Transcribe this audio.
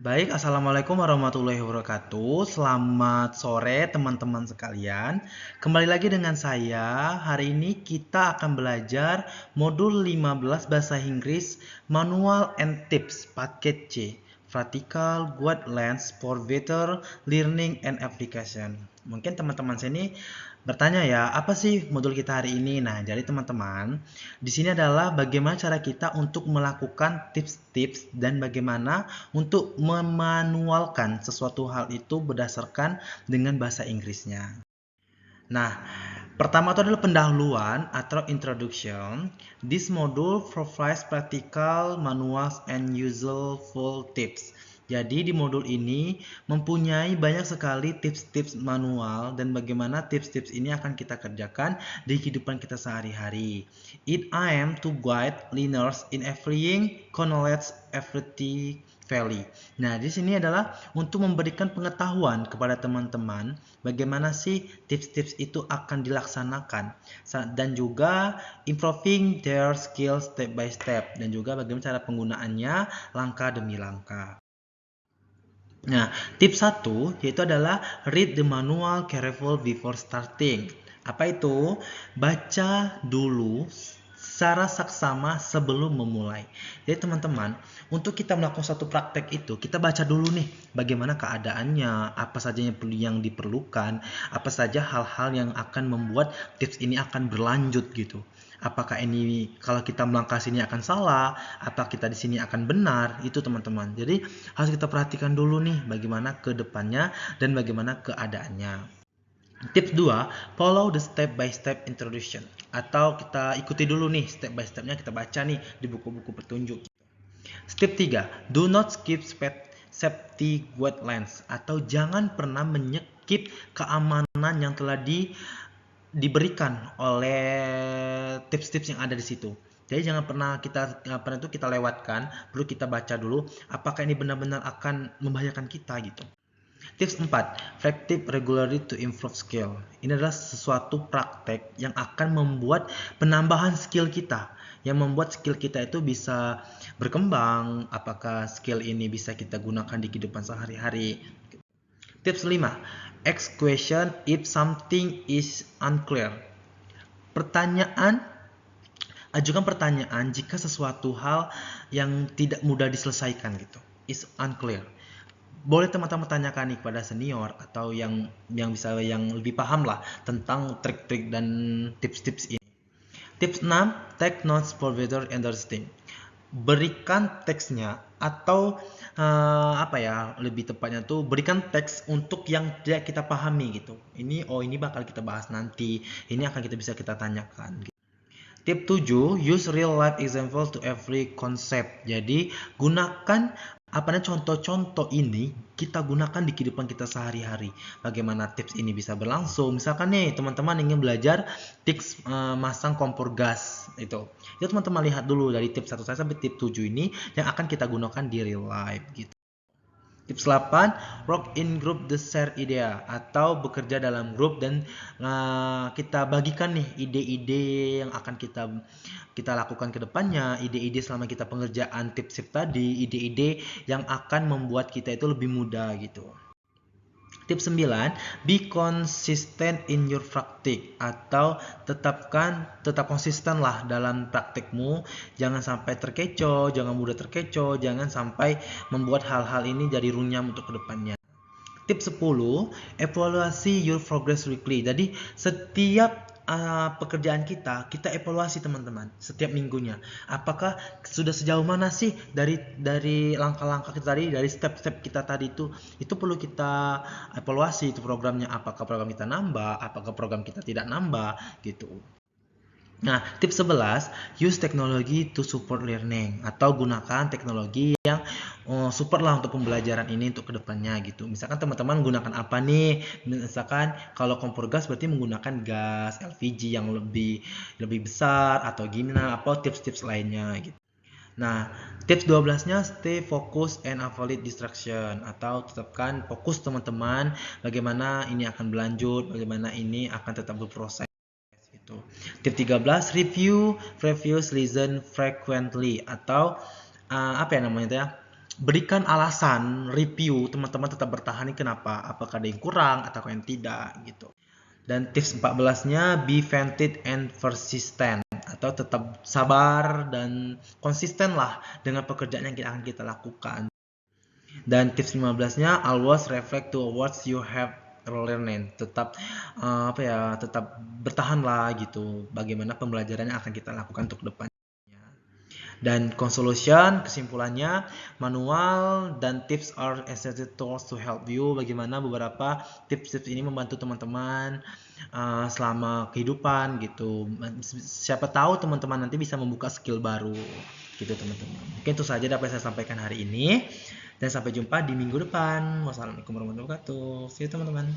Baik, assalamualaikum warahmatullahi wabarakatuh. Selamat sore teman-teman sekalian. Kembali lagi dengan saya. Hari ini kita akan belajar modul 15 bahasa Inggris Manual and Tips paket C. Practical Guidelines for Better Learning and Application. Mungkin teman-teman sini bertanya ya, apa sih modul kita hari ini? Nah, jadi teman-teman, di sini adalah bagaimana cara kita untuk melakukan tips-tips dan bagaimana untuk memanualkan sesuatu hal itu berdasarkan dengan bahasa Inggrisnya. Nah, pertama itu adalah pendahuluan atau introduction. This module provides practical manuals and useful tips. Jadi di modul ini mempunyai banyak sekali tips-tips manual dan bagaimana tips-tips ini akan kita kerjakan di kehidupan kita sehari-hari. It aim to guide learners in everything knowledge everything Valley. Nah, di sini adalah untuk memberikan pengetahuan kepada teman-teman bagaimana sih tips-tips itu akan dilaksanakan dan juga improving their skills step by step dan juga bagaimana cara penggunaannya langkah demi langkah. Nah, tips 1 yaitu adalah read the manual careful before starting. Apa itu? Baca dulu secara saksama sebelum memulai. Jadi teman-teman, untuk kita melakukan satu praktek itu, kita baca dulu nih bagaimana keadaannya, apa saja yang diperlukan, apa saja hal-hal yang akan membuat tips ini akan berlanjut gitu. Apakah ini kalau kita melangkah sini akan salah, apa kita di sini akan benar, itu teman-teman. Jadi harus kita perhatikan dulu nih bagaimana ke depannya dan bagaimana keadaannya. Tips 2, follow the step by step introduction. Atau kita ikuti dulu nih step by stepnya, kita baca nih di buku-buku petunjuk. Step 3, do not skip safety guidelines. Atau jangan pernah menyekip keamanan yang telah diberikan oleh tips-tips yang ada di situ. Jadi jangan pernah kita lewatkan, perlu kita baca dulu apakah ini benar-benar akan membahayakan kita gitu. Tips 4, practice regularly to improve skill. Ini adalah sesuatu praktek yang akan membuat penambahan skill kita, yang membuat skill kita itu bisa berkembang. Apakah skill ini bisa kita gunakan di kehidupan sehari-hari. Tips 5, ask question if something is unclear. Ajukan pertanyaan jika sesuatu hal yang tidak mudah diselesaikan gitu, is unclear. Boleh teman-teman tanyakan nih kepada senior atau yang lebih paham lah tentang trik-trik dan tips-tips ini. Tips 6, take notes for better understanding. Berikan teksnya atau lebih tepatnya tuh berikan teks untuk yang tidak kita pahami gitu. Ini bakal kita bahas nanti. Ini akan kita tanyakan. Tip 7, use real life example to every concept. Jadi, gunakan contoh-contoh ini kita gunakan di kehidupan kita sehari-hari. Bagaimana tips ini bisa berlangsung? Misalkan nih, teman-teman ingin belajar tips masang kompor gas itu. Itu teman-teman lihat dulu dari tips 1 sampai tips 7 ini yang akan kita gunakan di real life gitu. Tips 8, work in group the share idea atau bekerja dalam grup dan kita bagikan nih ide-ide yang akan kita lakukan ke depannya, ide-ide selama kita pengerjaan tips-tips tadi, ide-ide yang akan membuat kita itu lebih mudah gitu. Tips 9, be consistent in your practice atau tetap konsisten lah dalam praktikmu. Jangan sampai terkecoh, jangan mudah terkecoh, jangan sampai membuat hal-hal ini jadi runyam untuk kedepannya. Tips 10, evaluasi your progress weekly. Jadi setiap pekerjaan kita evaluasi teman-teman setiap minggunya. Apakah sudah sejauh mana sih dari langkah-langkah kita tadi, dari step-step kita tadi itu perlu kita evaluasi itu programnya. Apakah program kita nambah, apakah program kita tidak nambah gitu. Nah, tips 11, use technology to support learning atau gunakan teknologi yang support lah untuk pembelajaran ini untuk kedepannya gitu. Misalkan teman-teman gunakan apa nih? Misalkan kalau kompor gas berarti menggunakan gas LPG yang lebih besar atau gimana, apa tips-tips lainnya gitu. Nah, tips 12-nya stay focus and avoid distraction atau tetapkan fokus teman-teman bagaimana ini akan berlanjut, bagaimana ini akan tetap berproses. Tip 13, reviews listen frequently atau berikan alasan, review, teman-teman tetap bertahan ini kenapa, apakah ada yang kurang atau yang tidak gitu. Dan tips 14-nya be vented and persistent, atau tetap sabar dan konsisten lah dengan pekerjaan yang akan kita lakukan. Dan tips 15-nya always reflect to what you have learned, tetap tetap bertahan lah gitu bagaimana pembelajaran yang akan kita lakukan untuk depan. Dan conclusion, kesimpulannya, manual dan tips are essential tools to help you. Bagaimana beberapa tips-tips ini membantu teman-teman selama kehidupan gitu. Siapa tahu teman-teman nanti bisa membuka skill baru gitu teman-teman. Mungkin itu saja dapat saya sampaikan hari ini. Dan sampai jumpa di minggu depan. Wassalamualaikum warahmatullahi wabarakatuh. See you teman-teman.